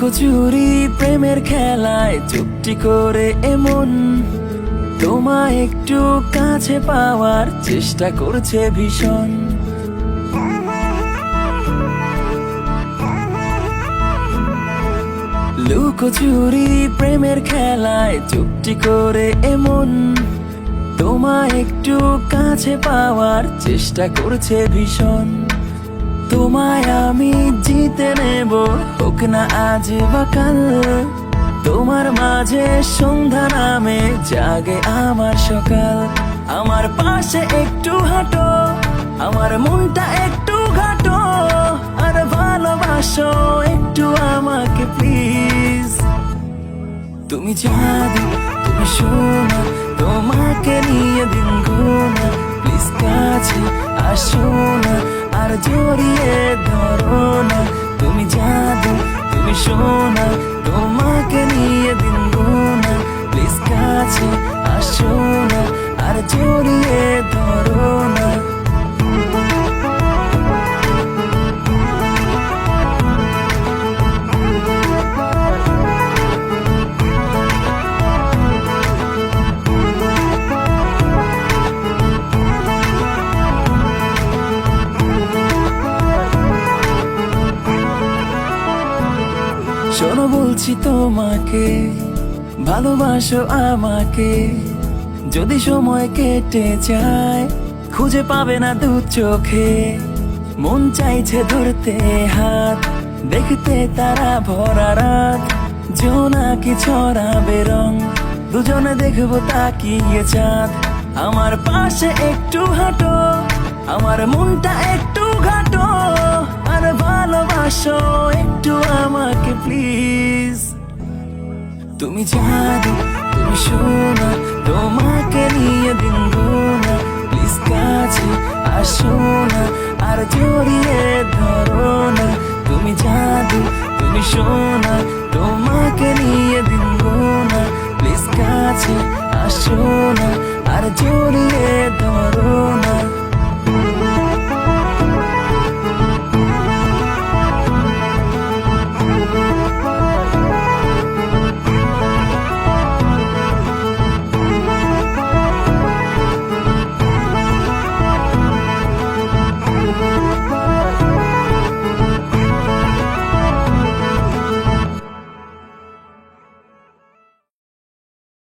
লুকোচুরি প্রেমের খেলায় চুপটি করে এমন তোমায় একটু কাছে পাওয়ার চেষ্টা করছে ভীষণ। লুকোচুরি প্রেমের খেলায় চুপটি করে এমন তোমায় একটু কাছে পাওয়ার চেষ্টা করছে ভীষণ। তোমায় আমি জিতে নেব, হোক না আজ বা কাল। তোমার মাঝে সন্ধ্যা নামে জাগে আমার সকাল। আমার পাশে একটু হাঁটো, আমার মনটা একটু ঘাটো, আর ভালোবাসো একটু আমাকে প্লিজ। তুমি জাদু, তুমি সোনা, তোমাকে নিয়ে দিন গোনা। প্লিজ কাছে আসো না, আর জড়িয়ে ধরো না। তুমি জাদু, তুমি সোনা, তোমাকে নিয়ে দিন গোনা। প্লিজ কাছে আসো না, আর জড়িয়ে ধরো না। শোনো বলছি তোমাকে, ভালোবাসো আমাকে। যদি সময় কেটে যায়, খুঁজে পাবে না দু চোখে। মন চাইছে ধরতে হাত, দেখতে তারা ভরা রাত। জোনাকি ছড়াবে রং, দুজনে দেখবো তাকিয়ে চাঁদ। আমার পাশে একটু হাঁটো, আমার মনটা একটু ঘাটো, আর ভালোবাসো একটু আমাকে প্লিজ। তুমি জাদু, তুমি সোনা, তোমাকে নিয়ে দিন গোনা। প্লিজ কাছে আসো না, আর জড়িয়ে ধরো না। তুমি জাদু, তুমি সোনা, তোমাকে নিয়ে দিন গোনা। প্লিজ কাছে আসো না, আর জড়িয়ে ধরো না।